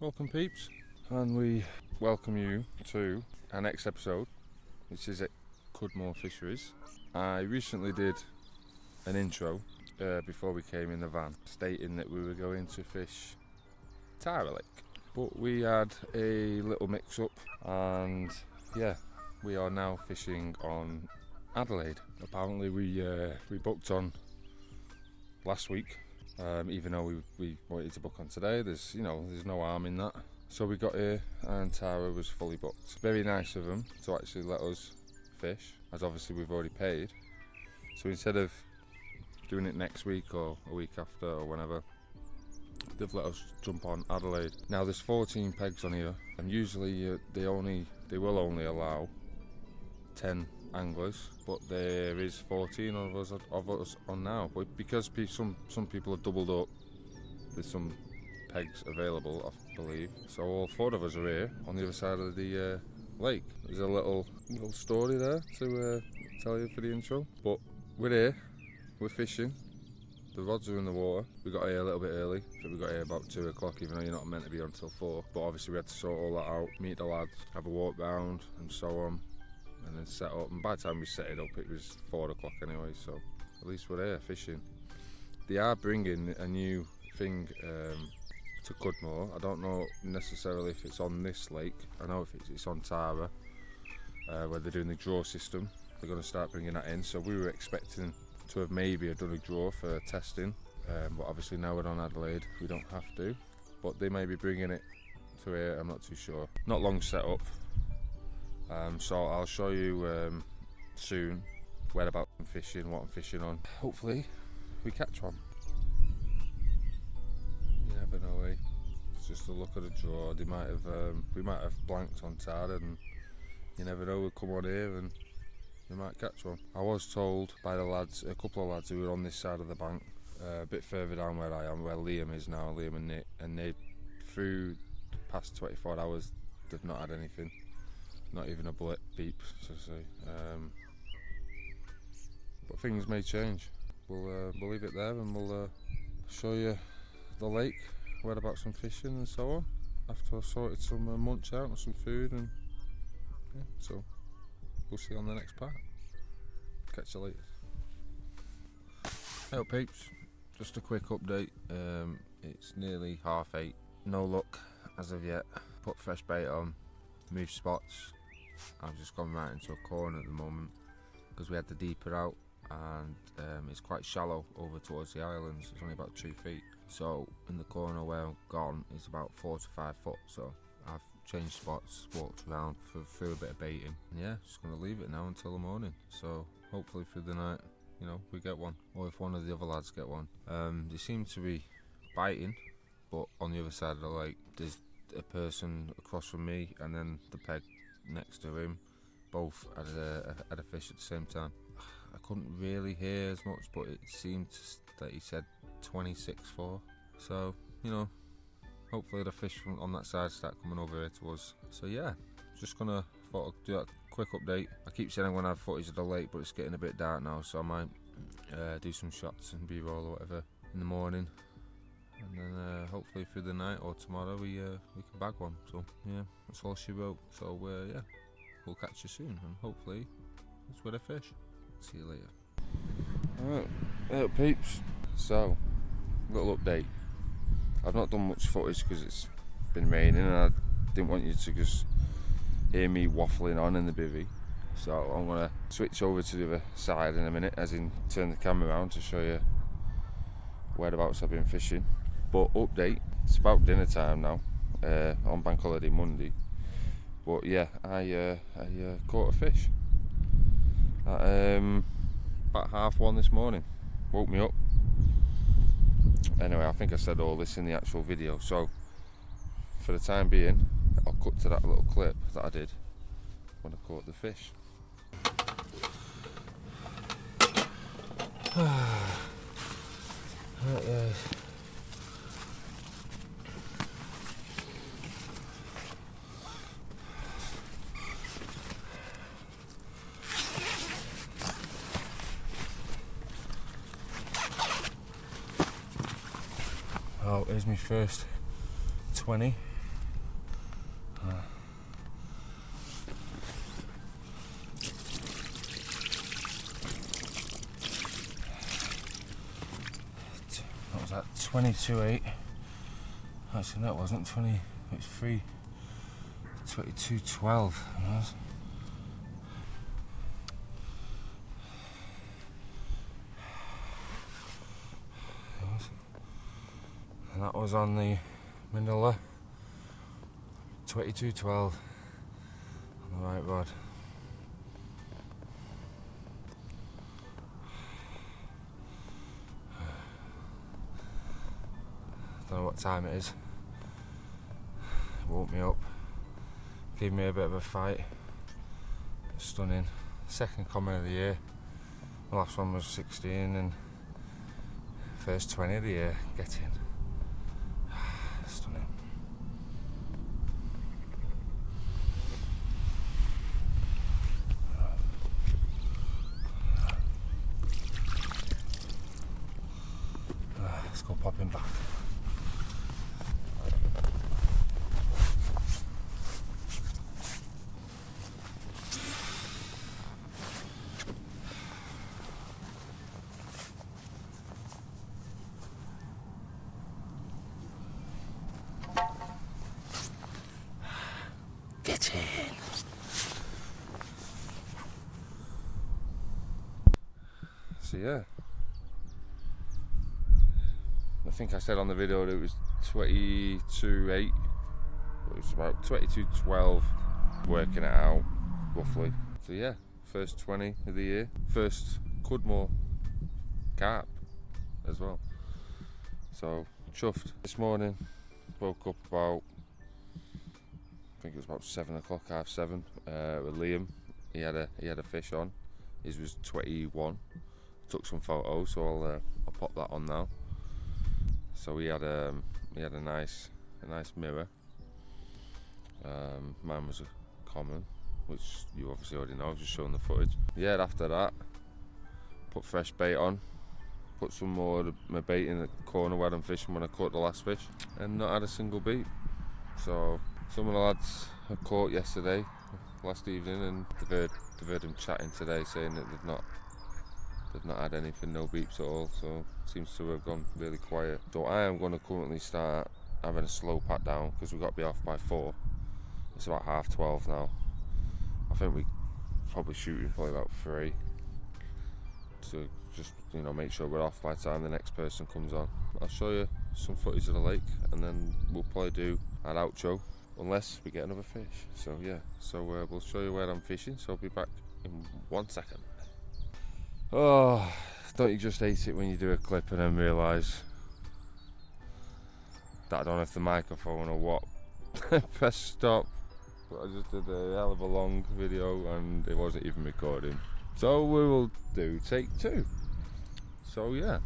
Welcome peeps, and we welcome you to our next episode, which is at Cudmore Fisheries. I recently did an intro before we came in the van stating that we were going to fish Tara Lake, but we had a little mix up and yeah, we are now fishing on Adelaide. Apparently we booked on last week. Even though we wanted to book on today, there's no harm in that. So we got here and Tara was fully booked. Very nice of them to actually let us fish, as obviously we've already paid. So instead of doing it next week or a week after or whenever, they've let us jump on Adelaide. Now there's 14 pegs on here, and usually they will only allow 10 anglers, but there is 14 of us on now. But because some people have doubled up, there's some pegs available, I believe. So all 4 of us are here on the other side of the lake. There's a little story there to tell you for the intro. But we're here, we're fishing. The rods are in the water. We got here a little bit early, so we got here about 2 o'clock, even though you're not meant to be on until 4. But obviously we had to sort all that out, meet the lads, have a walk round and so on, and then set up. And by the time we set it up, it was 4 o'clock anyway, so at least we're here fishing. They are bringing a new thing to Cudmore. I don't know necessarily if it's on this lake. I know if it's on Tara, where they're doing the draw system. They're going to start bringing that in, so we were expecting to have maybe done a draw for testing, but obviously now we're on Adelaide, we don't have to. But they may be bringing it to here, I'm not too sure. Not long set up. So I'll show you soon whereabouts I'm fishing, what I'm fishing on. Hopefully we catch one. You never know, eh? It's just a look at a draw. They might have, we might have blanked on Tara, and you never know, we'll come on here and we might catch one. I was told by the lads, a couple of lads who were on this side of the bank, a bit further down where I am, where Liam is now, Liam and Nick, and they, through the past 24 hours, they've not had anything. Not even a beep, so to say. But things may change. We'll leave it there, and we'll show you the lake, whereabouts I'm fishing and so on, after I've sorted some munch out and some food, and yeah, so we'll see you on the next part. Catch you later. Hey up peeps, just a quick update. It's nearly 8:30. No luck as of yet. Put fresh bait on, move spots. I've just gone right into a corner at the moment because we had the deeper out, and it's quite shallow over towards the islands. It's only about 2 feet. So in the corner where I've gone is about 4 to 5 foot. So I've changed spots, walked around, threw a bit of bait in. And yeah, just going to leave it now until the morning. So hopefully through the night, we get one. Or if one of the other lads get one. They seem to be biting, but on the other side of the lake, there's a person across from me and then the peg next to him, both had a fish at the same time. I couldn't really hear as much, but it seemed that he said 26-4. So, hopefully the fish on that side start coming over here to us. So yeah, just thought I'd do that quick update. I keep saying I'm going to have footage of the lake, but it's getting a bit dark now, so I might do some shots and b-roll or whatever in the morning. And then hopefully through the night or tomorrow we can bag one. So yeah, that's all she wrote. So yeah, we'll catch you soon, and hopefully it's with a fish. See you later. Alright, hey up peeps. So, little update. I've not done much footage because it's been raining, and I didn't want you to just hear me waffling on in the bivvy. So I'm gonna switch over to the other side in a minute, as in turn the camera around to show you whereabouts I've been fishing. But update, it's about dinner time now, on Bank Holiday Monday. But yeah, I caught a fish at about 1:30 this morning. Woke me up. Anyway, I think I said all this in the actual video, so for the time being, I'll cut to that little clip that I did when I caught the fish. Right there. Oh, here's my first 20. 22.8. Actually, no, it wasn't 20. It was 22.12. And that was on the Manila. 22.12 on the right rod. Don't know what time it is. It woke me up, gave me a bit of a fight. Stunning. Second comment of the year. The last one was 16 and first 20 of the year. Get in. Stunning. Let's go popping back. Get in. So yeah, I think I said on the video that it was 22.8, but it was about 22.12, working it out roughly. So yeah, first 20 of the year, first Cudmore carp as well. So chuffed. This morning, woke up about, I think it was about 7 o'clock, half 7, with Liam. He had a fish on. His was 21. Took some photos, so I'll pop that on now. So he had a nice mirror. Mine was a common, which you obviously already know, just showing the footage. Yeah, after that, put fresh bait on. Put some more of my bait in the corner where I'm fishing when I caught the last fish, and not had a single beat. So some of the lads I caught yesterday, last evening, and they've heard them chatting today, saying that they've not had anything, no beeps at all. So it seems to have gone really quiet. So I am going to currently start having a slow pat down because we've got to be off by 4. It's about 12:30 now. I think we probably shooting probably about 3 to just make sure we're off by the time the next person comes on. I'll show you some footage of the lake and then we'll probably do an outro unless we get another fish. So yeah, we'll show you where I'm fishing, so I'll be back in 1 second. Oh, don't you just hate it when you do a clip and then realise that I don't have the microphone or what? Press stop. But I just did a hell of a long video and it wasn't even recording. So we will do take 2. So yeah,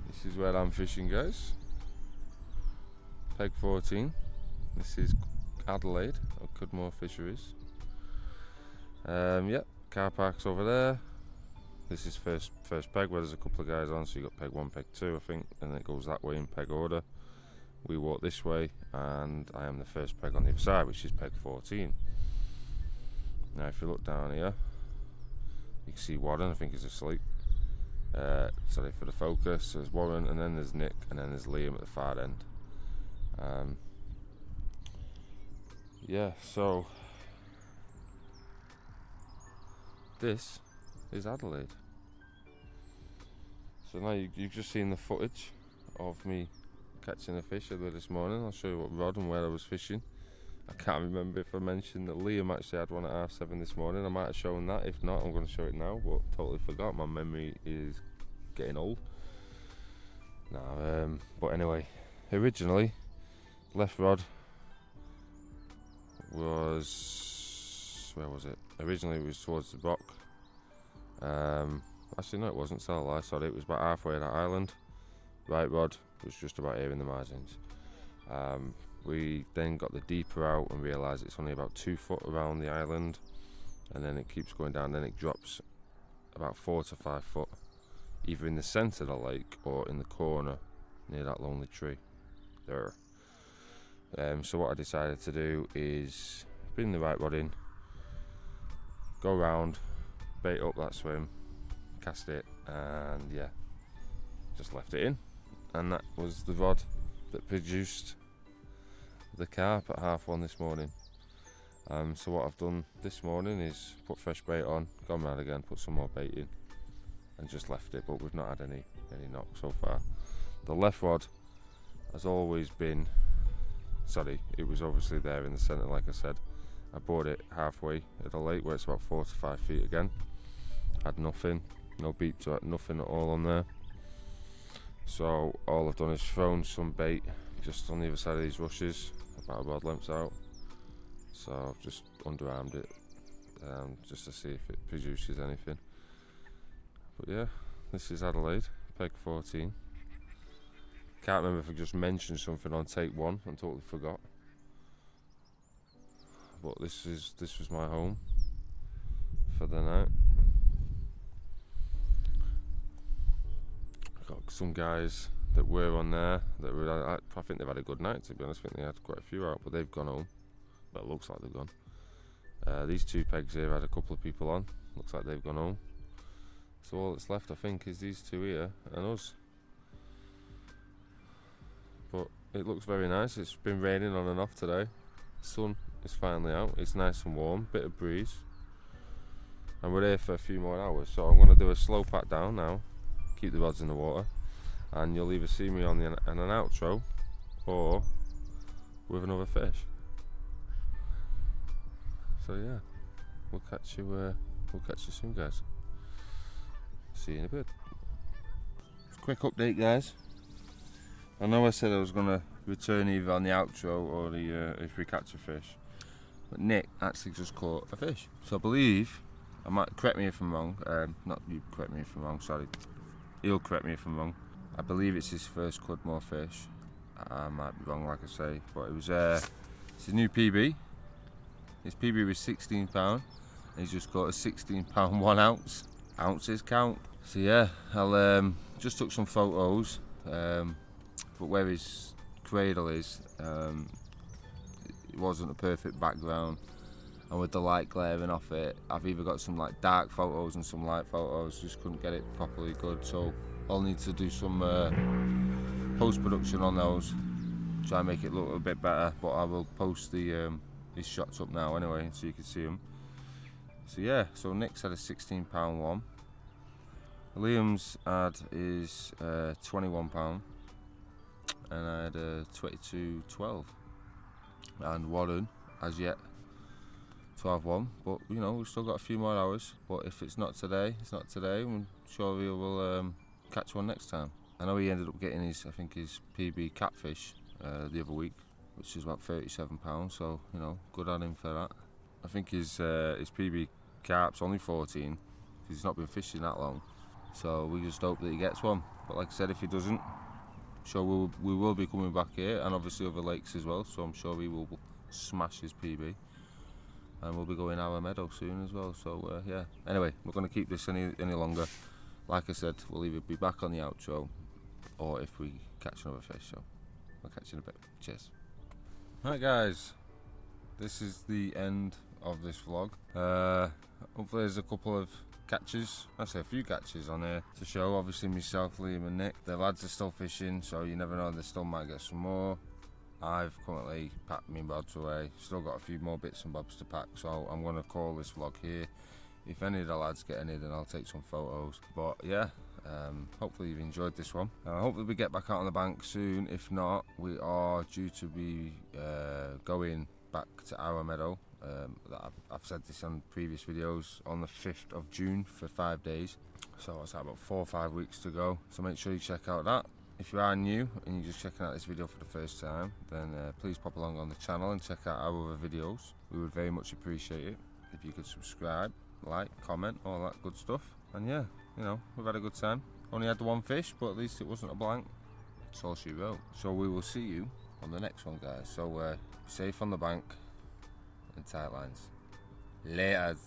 this is where I'm fishing, guys. Peg 14. This is Adelaide or Cudmore Fisheries. Yeah, car park's over there. This is first peg where there's a couple of guys on, so you got peg 1, peg 2, I think, and it goes that way in peg order. We walk this way, and I am the first peg on the other side, which is peg 14. Now, if you look down here, you can see Warren. I think he's asleep. Sorry for the focus. There's Warren, and then there's Nick, and then there's Liam at the far end. Yeah, so this is Adelaide. So now you've just seen the footage of me catching a fish earlier this morning. I'll show you what rod and where I was fishing. I can't remember if I mentioned that Liam actually had one at 7:30 this morning. I might have shown that. If not, I'm going to show it now, but totally forgot. My memory is getting old. No, but anyway, originally left rod was, where was it? Originally it was towards the rock. Actually no, it wasn't, so I lied, sorry, it was about halfway that island. Right rod was just about here in the margins. We then got the deeper out and realised it's only about 2 foot around the island, and then it keeps going down, then it drops about 4 to 5 foot either in the centre of the lake or in the corner near that lonely tree there. So what I decided to do is bring the right rod in, go round, bait up that swim, cast it, and yeah, just left it in. and that was the rod that produced the carp at 1:30 this morning. So what I've done this morning is put fresh bait on, gone round again, put some more bait in, and just left it, but we've not had any knock so far. The left rod has always been, it was obviously there in the centre like I said. I brought it halfway at the lake where it's about 4 to 5 feet again. Had nothing, no beep to it, nothing at all on there. So all I've done is thrown some bait just on the other side of these rushes, about a rod length out. So I've just underarmed it just to see if it produces anything. But yeah, this is Adelaide, peg 14. Can't remember if I just mentioned something on take 1 and totally forgot. But this was my home for the night. Got some guys that were on there that were. I think they've had a good night, to be honest. I think they had quite a few out, but they've gone home. Well, it looks like they've gone. These 2 pegs here had a couple of people on. Looks like they've gone home. So all that's left, I think, is these 2 here and us. But it looks very nice. It's been raining on and off today. Sun is finally out. It's nice and warm, bit of breeze, and we're here for a few more hours. So I'm going to do a slow pat down now, keep the rods in the water, and you'll either see me on an outro or with another fish. So yeah, we'll catch you soon, guys. See you in a bit. Quick update, guys. I know I said I was going to return either on the outro or if we catch a fish, but Nick actually just caught a fish. So I believe, I might correct me if I'm wrong. Not you correct me if I'm wrong. Sorry, he'll correct me if I'm wrong. I believe it's his first Cudmore fish. I might be wrong, like I say, but it was it's a new PB. His PB was £16, and he's just got a £16 1 ounce. Ounces count. So yeah, I'll just took some photos. But where his cradle is, it wasn't a perfect background, and with the light glaring off it, I've either got some like dark photos and some light photos. Just couldn't get it properly good, so I'll need to do some post-production on those, try and make it look a bit better. But I will post his shots up now anyway, so you can see them. So yeah, so Nick's had a £16 one. Liam's had his £21. And I had a 22.12, and Warren as yet 12.1. But you know, we've still got a few more hours. But if it's not today, it's not today. I'm sure we will catch one next time. I know he ended up getting his PB catfish the other week, which is about £37. So you know, good on him for that. I think his PB carp's only 14. He's not been fishing that long, so we just hope that he gets one. But like I said, if he doesn't, sure we will be coming back here, and obviously other lakes as well, so I'm sure we will smash his PB, and we'll be going our meadow soon as well. So yeah, anyway, we're going to keep this any longer. Like I said, we'll either be back on the outro or if we catch another fish. So I'll catch you in a bit. Cheers. Right guys, this is the end of this vlog. Hopefully there's a couple of catches, actually a few catches on here to show. Obviously myself, Liam and Nick, the lads are still fishing, so you never know, they still might get some more. I've currently packed my rods away, still got a few more bits and bobs to pack, so I'm going to call this vlog here. If any of the lads get any, then I'll take some photos. But yeah, hopefully you've enjoyed this one. Hopefully we get back out on the bank soon. If not, we are due to be going back to our meadow. I've said this on previous videos, on the 5th of June for 5 days, so it's about 4 or 5 weeks to go, so make sure you check out that. If you are new and you're just checking out this video for the first time, then please pop along on the channel and check out our other videos. We would very much appreciate it if you could subscribe, like, comment, all that good stuff. And yeah, you know, we've had a good time. Only had the one fish, but at least it wasn't a blank. That's all she wrote. So we will see you on the next one, guys. So safe on the bank and tight lines. Laters.